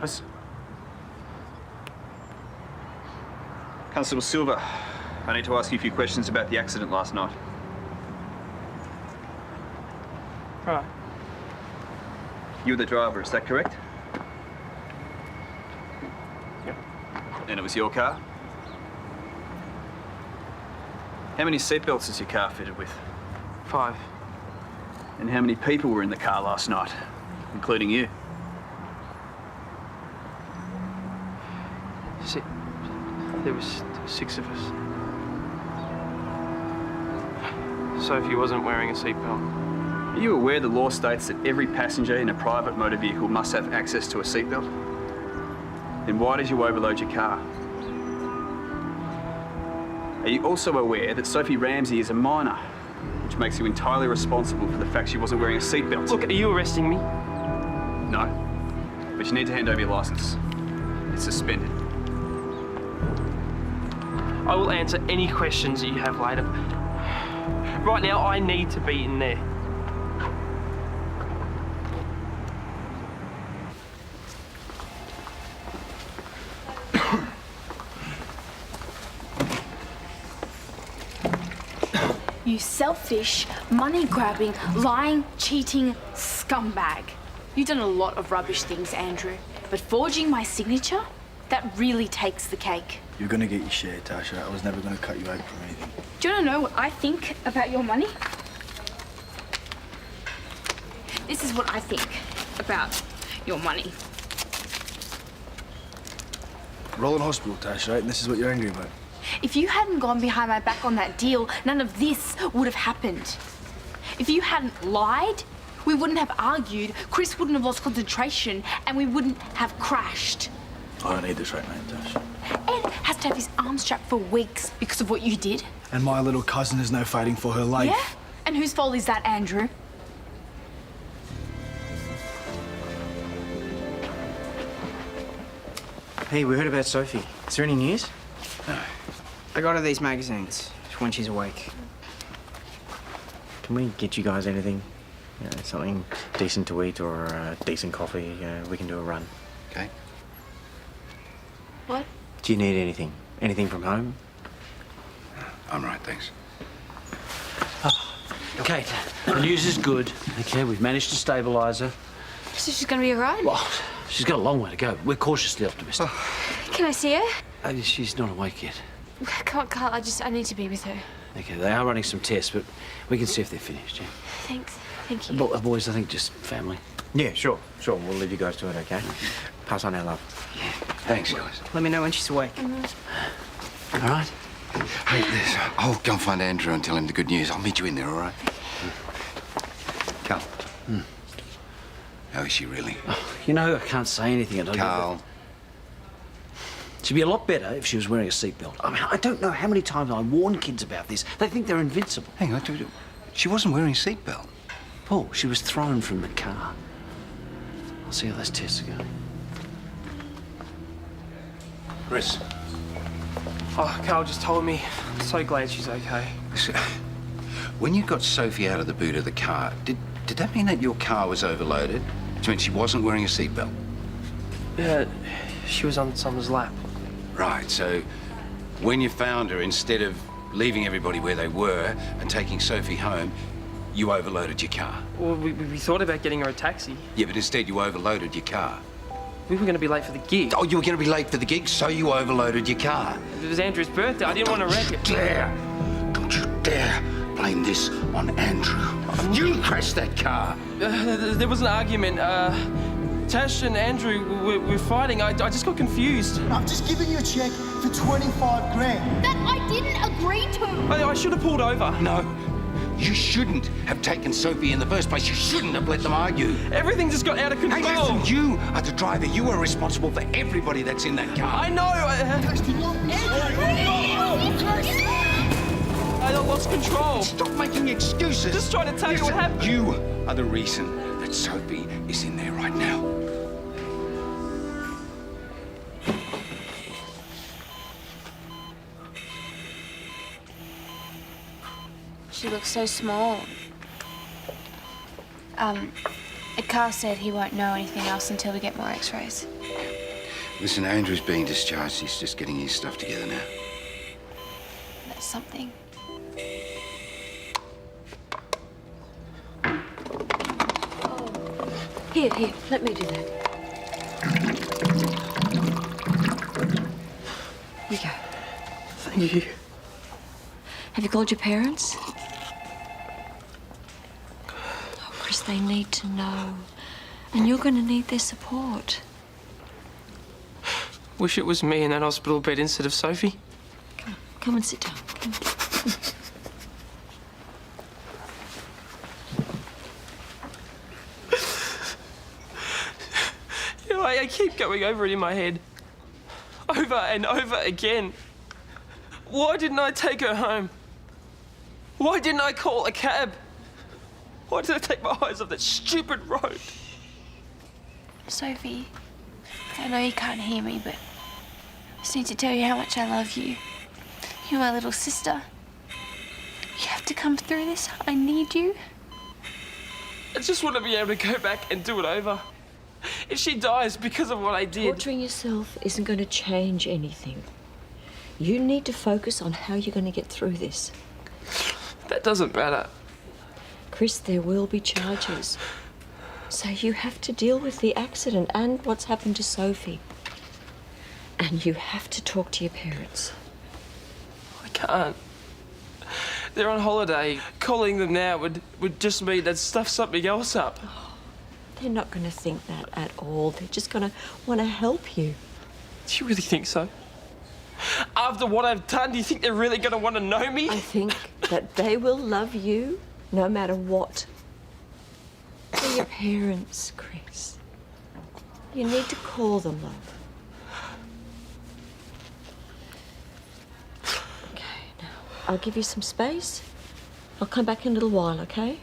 Pappas. Constable Silver, I need to ask you a few questions about the accident last night. Right. You were the driver, is that correct? Yep. And it was your car? How many seatbelts is your car fitted with? 5. And how many people were in the car last night, including you? There was 6 of us. Sophie wasn't wearing a seatbelt. Are you aware the law states that every passenger in a private motor vehicle must have access to a seatbelt? Then why did you overload your car? Are you also aware that Sophie Ramsay is a minor, which makes you entirely responsible for the fact she wasn't wearing a seatbelt? Look, are you arresting me? No, but you need to hand over your licence. It's suspended. I will answer any questions that you have later. Right now, I need to be in there. You selfish, money-grabbing, lying, cheating scumbag. You've done a lot of rubbish things, Andrew. But forging my signature? That really takes the cake. You're gonna get your share, Tasha. I was never gonna cut you out from anything. Do you want to know what I think about your money? This is what I think about your money. We're all in hospital, Tasha, right? And this is what you're angry about. If you hadn't gone behind my back on that deal, none of this would have happened. If you hadn't lied, we wouldn't have argued, Chris wouldn't have lost concentration, and we wouldn't have crashed. I don't need this right now, Tasha. Ed has to have his arms strapped for weeks because of what you did. And my little cousin is now fighting for her life. Yeah? And whose fault is that, Andrew? Hey, we heard about Sophie. Is there any news? No. I got her these magazines when she's awake. Can we get you guys anything? You know, something decent to eat or decent coffee? We can do a run. Okay. What? Do you need anything? Anything from home? I'm right, thanks. Kate, the news is good. Okay, we've managed to stabilise her. So she's going to be all right? Well, she's got a long way to go. We're cautiously optimistic. Can I see her? She's not awake yet. Come on, Karl, I need to be with her. Okay, they are running some tests, but we can see if they're finished, yeah? Thanks. Thank you. But, boys, I think just family. Yeah, sure. We'll leave you guys to it, okay? Pass on our love. Yeah. Thanks, guys. Let me know when she's awake. All right? Hey, I'll go and find Andrew and tell him the good news. I'll meet you in there, all right? Karl. How is she really? Oh, you know, I can't say anything. I don't Karl. She'd be a lot better if she was wearing a seatbelt. I mean, I don't know how many times I warn kids about this. They think they're invincible. Hang on, she wasn't wearing a seatbelt. Paul, she was thrown from the car. I'll see how those tests are going. Rhys. Oh, Karl just told me. I'm so glad she's okay. When you got Sophie out of the boot of the car, did that mean that your car was overloaded? Which meant she wasn't wearing a seatbelt? Yeah, she was on Summer's lap. Right, so when you found her, instead of leaving everybody where they were and taking Sophie home, you overloaded your car. Well, we thought about getting her a taxi. Yeah, but instead you overloaded your car. We were going to be late for the gig. Oh, you were going to be late for the gig, so you overloaded your car. It was Andrew's birthday. I didn't want to wreck it. Don't you dare blame this on Andrew. You crashed that car. There was an argument. Tash and Andrew were fighting. I just got confused. I've just given you a cheque for 25 grand. That I didn't agree to. I should have pulled over. No, you shouldn't have taken Sophie in the first place. You shouldn't have let them argue. Everything just got out of control. Hey, listen, you are the driver. You are responsible for everybody that's in that car. I know. I lost control. Stop making excuses. Just trying to tell you what happened. You are the reason that Sophie is in there right now. She looks so small. Karl said he won't know anything else until we get more x-rays. Listen, Andrew's being discharged. He's just getting his stuff together now. That's something. Here, let me do that. Here you go. Thank you. Have you called your parents? Oh, Chris, they need to know. And you're going to need their support. Wish it was me in that hospital bed instead of Sophie. Come and sit down. Come. You know, I keep going over it in my head. Over and over again. Why didn't I take her home? Why didn't I call a cab? Why did I take my eyes off that stupid road? Sophie, I know you can't hear me, but I just need to tell you how much I love you. You're my little sister. You have to come through this. I need you. I just want to be able to go back and do it over. If she dies because of what I did... Torturing yourself isn't going to change anything. You need to focus on how you're going to get through this. That doesn't matter. Chris, there will be charges. So you have to deal with the accident and what's happened to Sophie. And you have to talk to your parents. I can't. They're on holiday. Calling them now would just mean they'd stuff something else up. They're not going to think that at all. They're just going to want to help you. Do you really think so? After what I've done, do you think they're really going to want to know me? I think that they will love you no matter what. They're your parents, Chris. You need to call them, love. Okay, now, I'll give you some space. I'll come back in a little while, okay?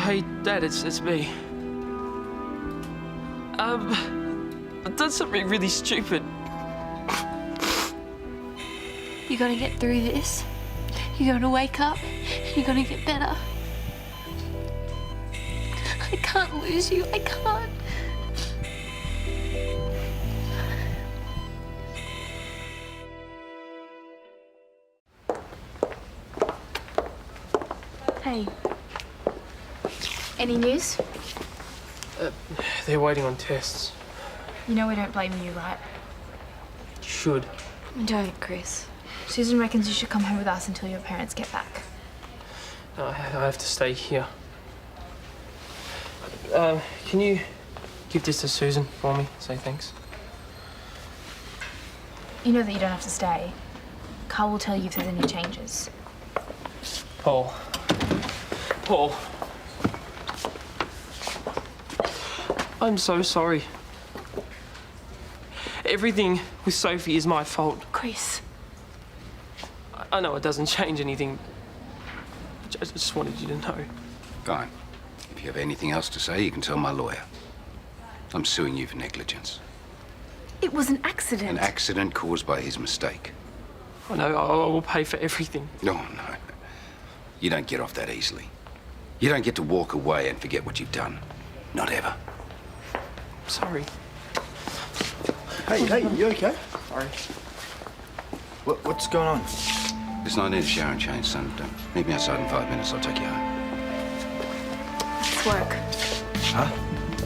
Hey, Dad, it's me. I've done something really stupid. You're gonna get through this. You're gonna wake up. You're gonna get better. I can't lose you. I can't. Hey. Any news? They're waiting on tests. You know we don't blame you, right? You should. Don't, Chris. Susan reckons you should come home with us until your parents get back. No, I have to stay here. Can you give this to Susan for me? Say thanks. You know that you don't have to stay. Karl will tell you if there's any changes. Paul. I'm so sorry. Everything with Sophie is my fault. Chris. I know it doesn't change anything. I just wanted you to know. Fine. If you have anything else to say, you can tell my lawyer. I'm suing you for negligence. It was an accident. An accident caused by his mistake. I know, I will pay for everything. No. You don't get off that easily. You don't get to walk away and forget what you've done. Not ever. Sorry. Hey, you okay? Sorry. What's going on? Listen, I need a shower and change, son. Meet me outside in 5 minutes. I'll take you home. Let's work. Huh?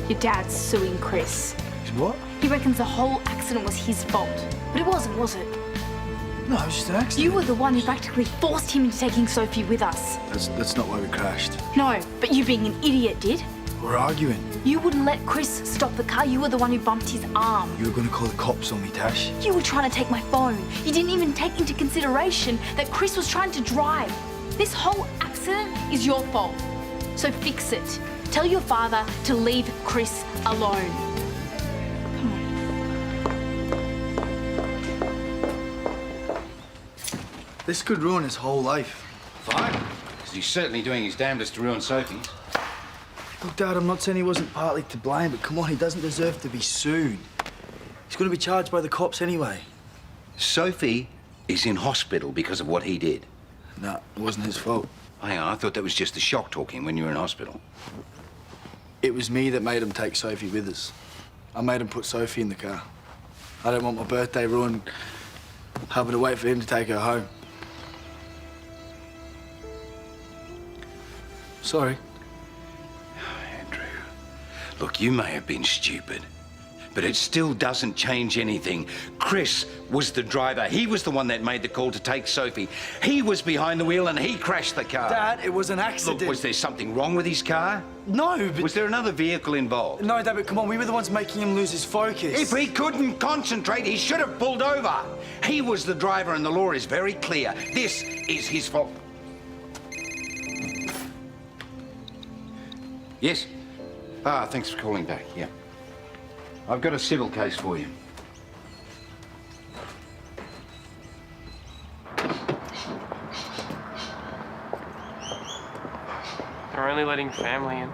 Your dad's suing Chris. What? He reckons the whole accident was his fault. But it wasn't, was it? No, it was just an accident. You were the one who practically forced him into taking Sophie with us. That's not why we crashed. No, but you being an idiot did. We're arguing. You wouldn't let Chris stop the car. You were the one who bumped his arm. You were going to call the cops on me, Tash. You were trying to take my phone. You didn't even take into consideration that Chris was trying to drive. This whole accident is your fault. So fix it. Tell your father to leave Chris alone. Come on. This could ruin his whole life. Fine. Because he's certainly doing his damnedest to ruin Sophie's. Look, Dad, I'm not saying he wasn't partly to blame, but come on, he doesn't deserve to be sued. He's going to be charged by the cops anyway. Sophie is in hospital because of what he did. No, it wasn't his fault. Hang on, I thought that was just the shock talking when you were in hospital. It was me that made him take Sophie with us. I made him put Sophie in the car. I don't want my birthday ruined having to wait for him to take her home. Sorry. Andrew, look, you may have been stupid, but it still doesn't change anything. Chris was the driver. He was the one that made the call to take Sophie. He was behind the wheel and he crashed the car. Dad, it was an accident. Look, was there something wrong with his car? No, but... Was there another vehicle involved? No, Dad, but come on, we were the ones making him lose his focus. If he couldn't concentrate, he should have pulled over. He was the driver and the law is very clear. This is his fault. Yes? Ah, thanks for calling back, yeah. I've got a civil case for you. They're only letting family in.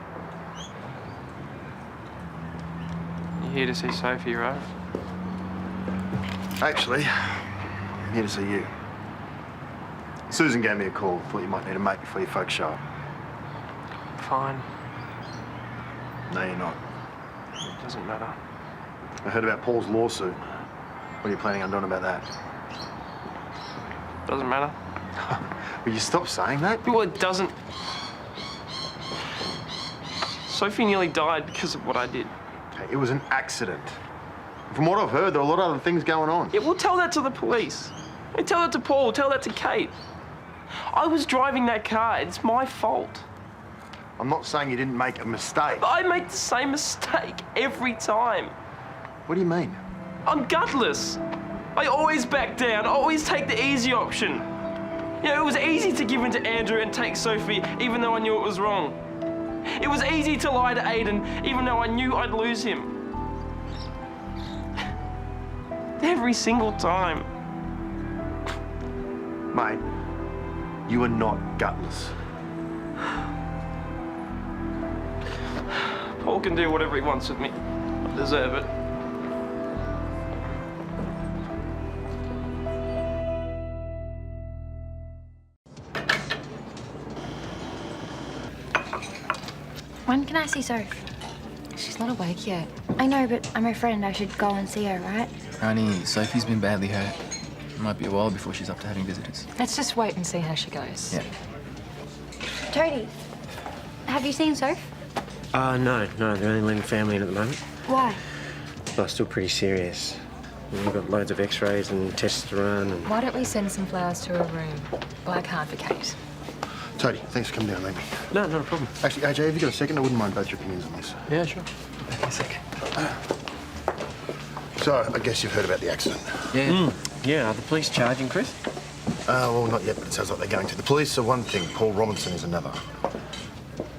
You're here to see Sophie, right? Actually, I'm here to see you. Susan gave me a call. Thought you might need a mate before you folks show up. Fine. No, you're not. It doesn't matter. I heard about Paul's lawsuit. What are you planning on doing about that? Doesn't matter. Will you stop saying that? Well, it doesn't. Sophie nearly died because of what I did. Okay, it was an accident. From what I've heard, there are a lot of other things going on. Yeah, we'll tell that to the police. And tell that to Paul, tell that to Kate. I was driving that car, it's my fault. I'm not saying you didn't make a mistake. I make the same mistake every time. What do you mean? I'm gutless. I always back down, I always take the easy option. You know, it was easy to give in to Andrew and take Sophie, even though I knew it was wrong. It was easy to lie to Aiden, even though I knew I'd lose him. Every single time. Mate, you are not gutless. Paul can do whatever he wants with me. I deserve it. When can I see Soph? She's not awake yet. I know, but I'm her friend. I should go and see her, right? Honey, Sophie's been badly hurt. It might be a while before she's up to having visitors. Let's just wait and see how she goes. Yeah. Toadie, have you seen Soph? No, they're only letting family in at the moment. Why? But still pretty serious. We've got loads of x-rays and tests to run and... Why don't we send some flowers to her room? Black card for Kate. Toadie, thanks for coming down, Amy. No, not a problem. Actually, AJ, have you got a second? I wouldn't mind both your opinions on this. Yeah, sure. A sec. So, I guess you've heard about the accident. Yeah. Yeah, are the police charging Chris? Well, not yet, but it sounds like they're going to. The police are one thing, Paul Robinson is another.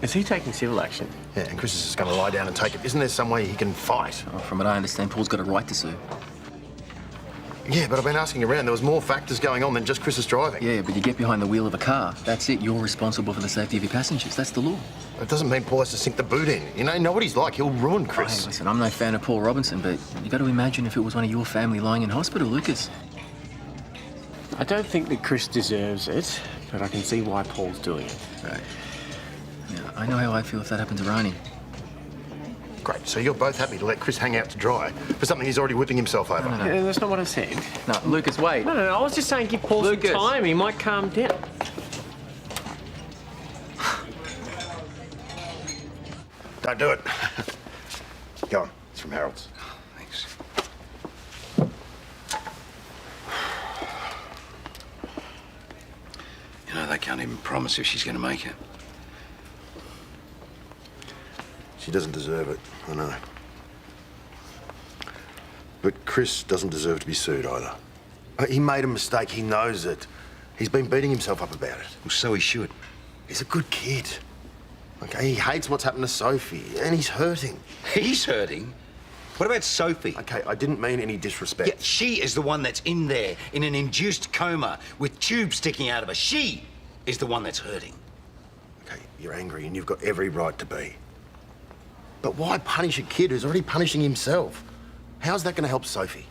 Is he taking civil action? Yeah, and Chris is just going to lie down and take it. Isn't there some way he can fight? Oh, from what I understand, Paul's got a right to sue. Yeah, but I've been asking around. There was more factors going on than just Chris's driving. Yeah, but you get behind the wheel of a car. That's it. You're responsible for the safety of your passengers. That's the law. It doesn't mean Paul has to sink the boot in. You know what he's like. He'll ruin Chris. Hey, listen, I'm no fan of Paul Robinson, but you got to imagine if it was one of your family lying in hospital, Lucas. I don't think that Chris deserves it, but I can see why Paul's doing it. Right. Yeah, I know how I feel if that happened to Ronnie. Great. So you're both happy to let Chris hang out to dry for something he's already whipping himself over? No. Yeah, that's not what I said. No, Lucas, wait. No, I was just saying give Paul some time. He might calm down. Don't do it. Go on. It's from Harold's. Thanks. You know, they can't even promise if she's going to make it. She doesn't deserve it, I know. But Chris doesn't deserve to be sued either. He made a mistake, he knows it. He's been beating himself up about it. Well, so he should. He's a good kid. Okay, he hates what's happened to Sophie, and he's hurting. He's hurting? What about Sophie? Okay, I didn't mean any disrespect. Yeah, she is the one that's in there, in an induced coma, with tubes sticking out of her. She is the one that's hurting. Okay, you're angry, and you've got every right to be. But why punish a kid who's already punishing himself? How's that going to help Sophie?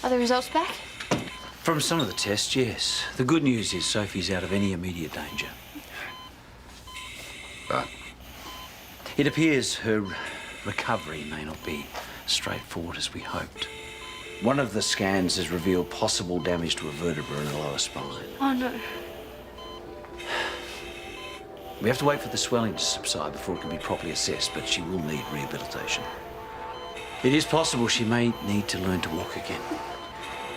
Are the results back? From some of the tests, yes. The good news is Sophie's out of any immediate danger. But it appears her recovery may not be as straightforward as we hoped. One of the scans has revealed possible damage to a vertebra in the lower spine. Oh, no. We have to wait for the swelling to subside before it can be properly assessed, but she will need rehabilitation. It is possible she may need to learn to walk again.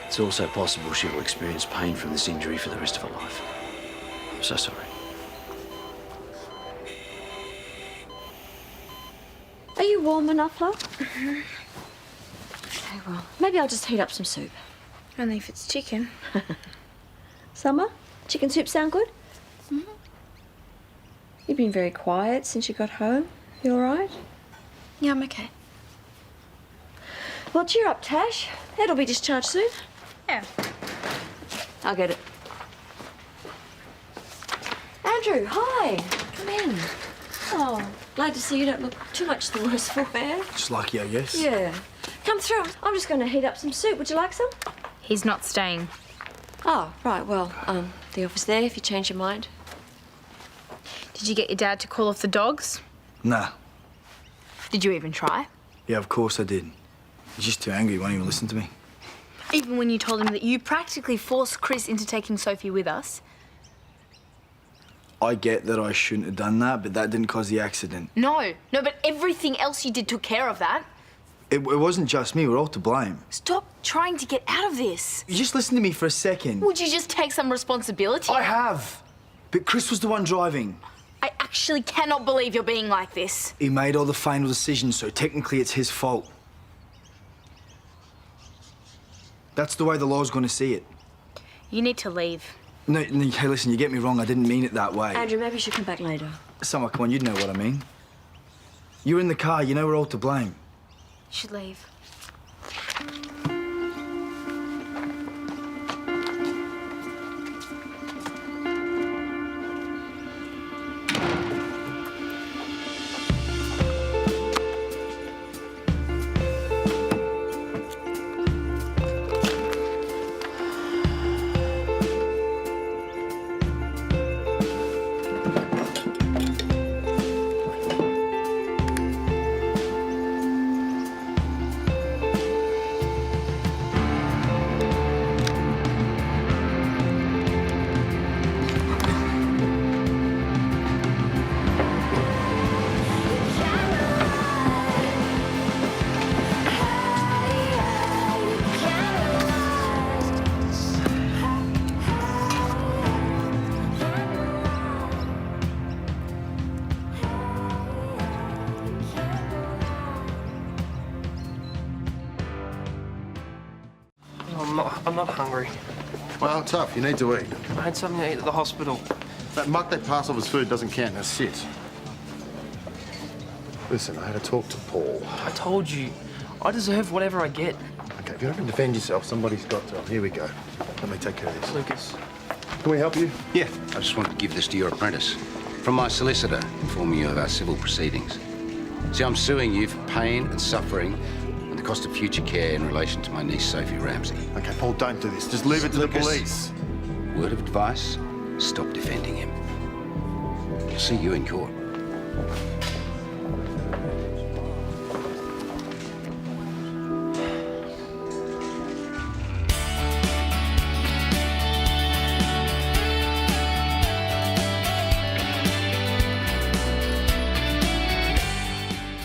It's also possible she will experience pain from this injury for the rest of her life. I'm so sorry. Are you warm enough, love? Okay, well, maybe I'll just heat up some soup. Only if it's chicken. Summer, chicken soup sound good? Mm-hmm. You've been very quiet since you got home. You all right? Yeah, I'm okay. Well, cheer up, Tash. It'll be discharged soon. Yeah. I'll get it. Andrew, hi. Come in. Oh, glad to see you don't look too much the worse for wear. Just lucky, I guess. Yeah. Come through. I'm just going to heat up some soup. Would you like some? He's not staying. Oh, right. Well, the office there if you change your mind. Did you get your dad to call off the dogs? Nah. Did you even try? Yeah, of course I did. He's just too angry, he won't even listen to me. Even when you told him that you practically forced Chris into taking Sophie with us? I get that I shouldn't have done that, but that didn't cause the accident. No, but everything else you did took care of that. It wasn't just me, we're all to blame. Stop trying to get out of this. You just listen to me for a second. Would you just take some responsibility? I have. But Chris was the one driving. I actually cannot believe you're being like this. He made all the final decisions, so technically it's his fault. That's the way the law's going to see it. You need to leave. No, hey, listen, you get me wrong. I didn't mean it that way. Andrew, maybe you should come back later. Summer, come on, you'd know what I mean. You're in the car, you know we're all to blame. You should leave. I'm not hungry. Well, tough. You need to eat. I had something to eat at the hospital. That muck they pass off as food doesn't count. Now sit. Listen, I had a talk to Paul. I told you, I deserve whatever I get. Okay, if you don't defend yourself, somebody's got to. Here we go. Let me take care of this. Lucas. Can we help you? yeah, I just wanted to give this to your apprentice. From my solicitor, informing you of our civil proceedings. See, I'm suing you for pain and suffering and the cost of future care in relation to my niece, Sophie Ramsay. Okay, Paul, don't do this. Just leave it to the police. Word of advice, stop defending him. I'll see you in court.